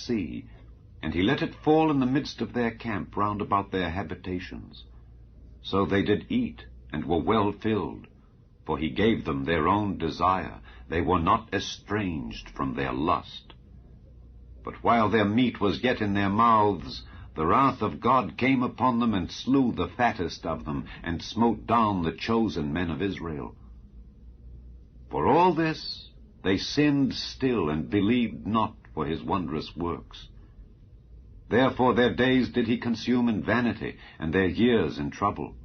sea, and he let it fall in the midst of their camp round about their habitations. So they did eat, and were well filled, for he gave them their own desire. They were not estranged from their lust. But while their meat was yet in their mouths, the wrath of God came upon them, and slew the fattest of them, and smote down the chosen men of Israel. For all this they sinned still, and believed not for his wondrous works. Therefore their days did he consume in vanity, and their years in trouble.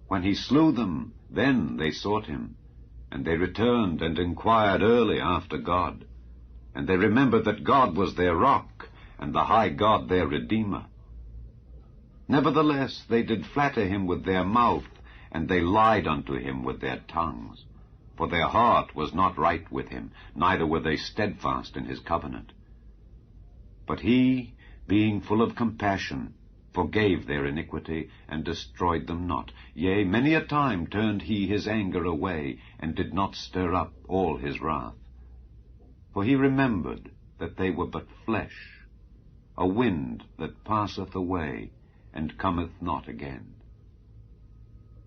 When he slew them, then they sought him, and they returned and inquired early after God. And they remembered that God was their rock, and the high God their Redeemer. Nevertheless they did flatter him with their mouth, and they lied unto him with their tongues. For their heart was not right with him, neither were they steadfast in his covenant. But he, being full of compassion, forgave their iniquity, and destroyed them not. Yea, many a time turned he his anger away, and did not stir up all his wrath. For he remembered that they were but flesh, a wind that passeth away, and cometh not again.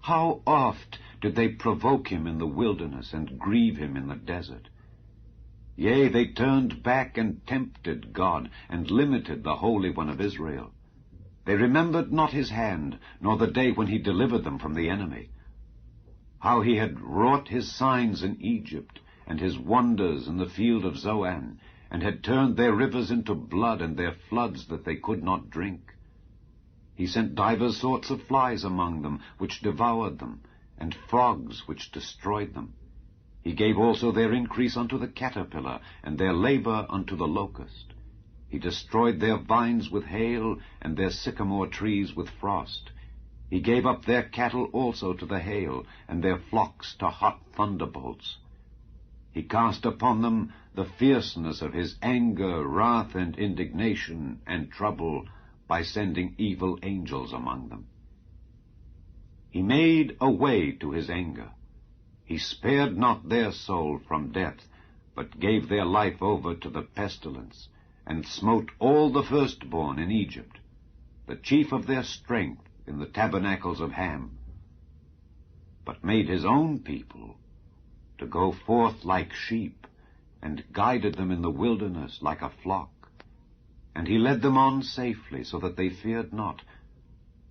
How oft did they provoke him in the wilderness, and grieve him in the desert? Yea, they turned back and tempted God, and limited the Holy One of Israel. They remembered not his hand, nor the day when he delivered them from the enemy. How he had wrought his signs in Egypt, and his wonders in the field of Zoan, and had turned their rivers into blood, and their floods that they could not drink. He sent divers sorts of flies among them, which devoured them, and frogs which destroyed them. He gave also their increase unto the caterpillar, and their labor unto the locust. He destroyed their vines with hail, and their sycamore trees with frost. He gave up their cattle also to the hail, and their flocks to hot thunderbolts. He cast upon them the fierceness of his anger, wrath, and indignation, and trouble, by sending evil angels among them. He made a way to his anger. He spared not their soul from death, but gave their life over to the pestilence, and smote all the firstborn in Egypt, the chief of their strength in the tabernacles of Ham, but made his own people to go forth like sheep, and guided them in the wilderness like a flock. And he led them on safely, so that they feared not,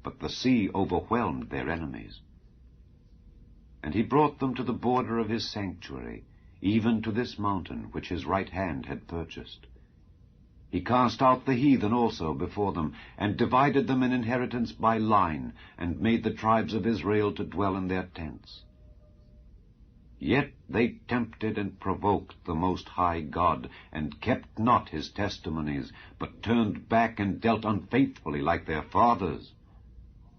but the sea overwhelmed their enemies. And he brought them to the border of his sanctuary, even to this mountain which his right hand had purchased. He cast out the heathen also before them, and divided them an inheritance by line, and made the tribes of Israel to dwell in their tents. Yet they tempted and provoked the Most High God, and kept not his testimonies, but turned back and dealt unfaithfully like their fathers.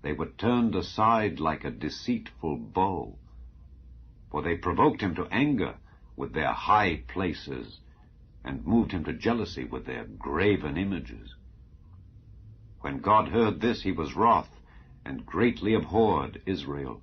They were turned aside like a deceitful bow. For they provoked him to anger with their high places, and moved him to jealousy with their graven images. When God heard this, he was wroth, and greatly abhorred Israel,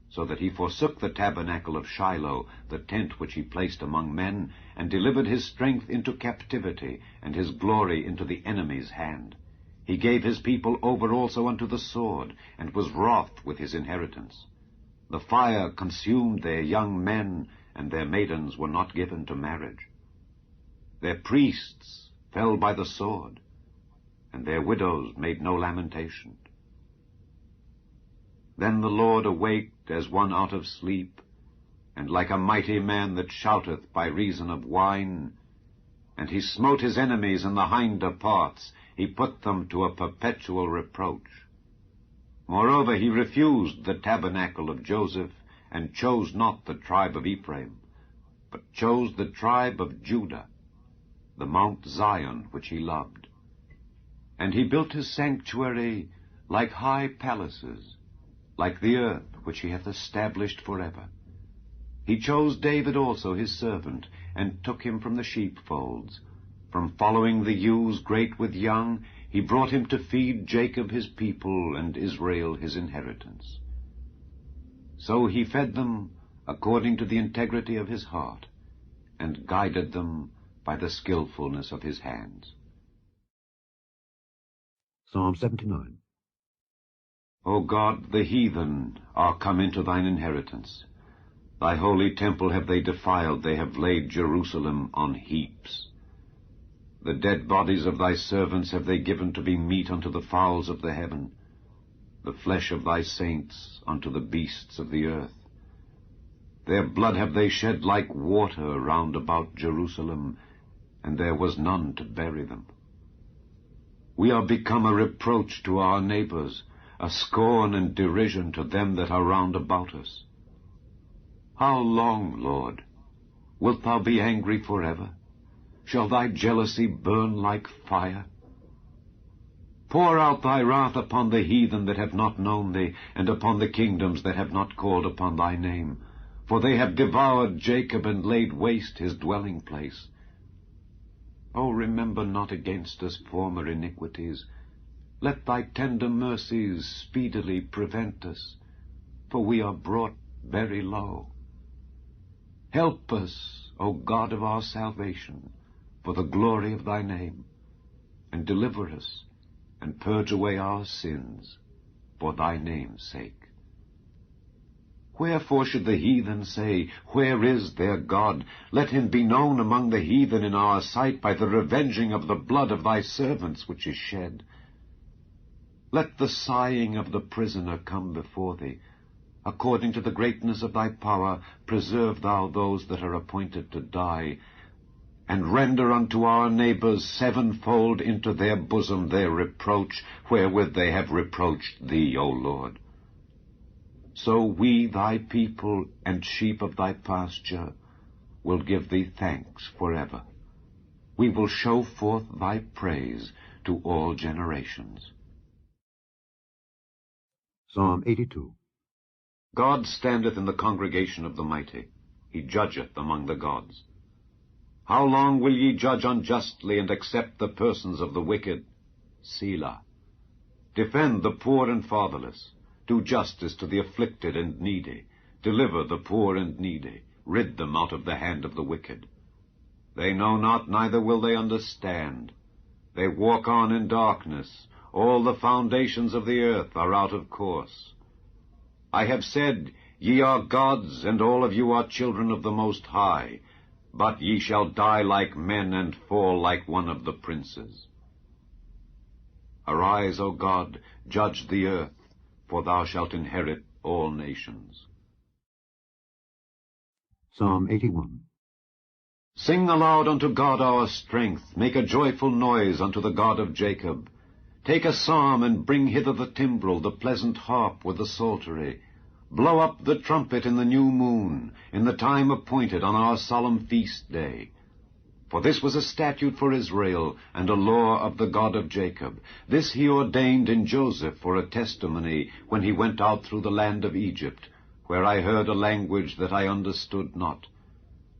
so that he forsook the tabernacle of Shiloh, the tent which he placed among men, and delivered his strength into captivity, and his glory into the enemy's hand. He gave his people over also unto the sword, and was wroth with his inheritance. The fire consumed their young men, and their maidens were not given to marriage. Their priests fell by the sword, and their widows made no lamentation. Then the Lord awaked as one out of sleep, and like a mighty man that shouteth by reason of wine. And he smote his enemies in the hinder parts, he put them to a perpetual reproach. Moreover, he refused the tabernacle of Joseph, and chose not the tribe of Ephraim, but chose the tribe of Judah, the Mount Zion which he loved. And he built his sanctuary like high palaces, like the earth which he hath established forever. He chose David also his servant, and took him from the sheepfolds. From following the ewes great with young, he brought him to feed Jacob his people, and Israel his inheritance. So he fed them according to the integrity of his heart, and guided them by the skillfulness of his hands. Psalm 79. O God, the heathen are come into thine inheritance. Thy holy temple have they defiled, they have laid Jerusalem on heaps. The dead bodies of thy servants have they given to be meat unto the fowls of the heaven, the flesh of thy saints unto the beasts of the earth. Their blood have they shed like water round about Jerusalem, and there was none to bury them. We are become a reproach to our neighbors, a scorn and derision to them that are round about us. How long, Lord? Wilt thou be angry forever? Shall thy jealousy burn like fire? Pour out thy wrath upon the heathen that have not known thee, and upon the kingdoms that have not called upon thy name. For they have devoured Jacob and laid waste his dwelling place. O remember not against us former iniquities. Let thy tender mercies speedily prevent us, for we are brought very low. Help us, O God of our salvation, for the glory of thy name, and deliver us, and purge away our sins, for thy name's sake. Wherefore should the heathen say, Where is their God? Let him be known among the heathen in our sight by the revenging of the blood of thy servants which is shed. Let the sighing of the prisoner come before thee. According to the greatness of thy power, preserve thou those that are appointed to die, and render unto our neighbors sevenfold into their bosom their reproach, wherewith they have reproached thee, O Lord. So we, thy people and sheep of thy pasture, will give thee thanks forever. We will show forth thy praise to all generations. Psalm 82. God standeth in the congregation of the mighty. He judgeth among the gods. How long will ye judge unjustly and accept the persons of the wicked? Selah. Defend the poor and fatherless. Do justice to the afflicted and needy. Deliver the poor and needy. Rid them out of the hand of the wicked. They know not, neither will they understand. They walk on in darkness. All the foundations of the earth are out of course. I have said, Ye are gods, and all of you are children of the Most High. But ye shall die like men, and fall like one of the princes. Arise, O God, judge the earth, for thou shalt inherit all nations. Psalm 81. Sing aloud unto God our strength, make a joyful noise unto the God of Jacob. Take a psalm, and bring hither the timbrel, the pleasant harp with the psaltery. Blow up the trumpet in the new moon, in the time appointed on our solemn feast day. For this was a statute for Israel, and a law of the God of Jacob. This he ordained in Joseph for a testimony, when he went out through the land of Egypt, where I heard a language that I understood not.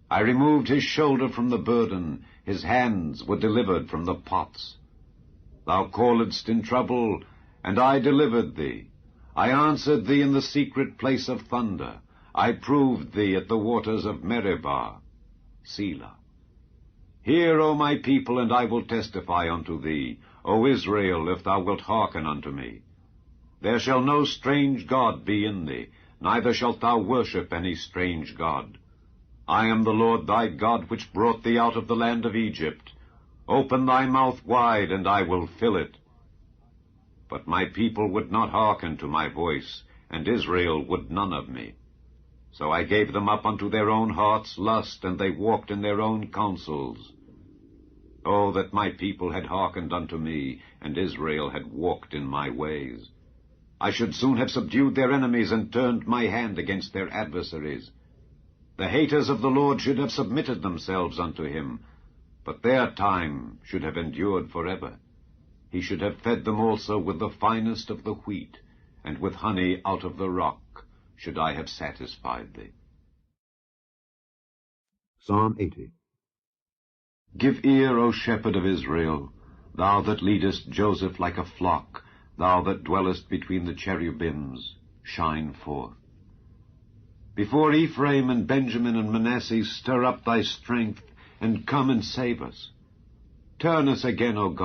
I removed his shoulder from the burden, his hands were delivered from the pots. Thou calledst in trouble, and I delivered thee. I answered thee in the secret place of thunder. I proved thee at the waters of Meribah. Selah. Hear, O my people, and I will testify unto thee, O Israel, if thou wilt hearken unto me. There shall no strange god be in thee, neither shalt thou worship any strange god. I am the Lord thy God, which brought thee out of the land of Egypt. Open thy mouth wide, and I will fill it. But my people would not hearken to my voice, and Israel would none of me. So I gave them up unto their own heart's lust, and they walked in their own counsels. Oh, that my people had hearkened unto me, and Israel had walked in my ways. I should soon have subdued their enemies, and turned my hand against their adversaries. The haters of the Lord should have submitted themselves unto him, but their time should have endured forever. He should have fed them also with the finest of the wheat, and with honey out of the rock should I have satisfied thee. Psalm 80. Give ear, O shepherd of Israel, thou that leadest Joseph like a flock, thou that dwellest between the cherubims, shine forth. Before Ephraim and Benjamin and Manasseh, stir up thy strength, and come and save us. Turn us again, O God.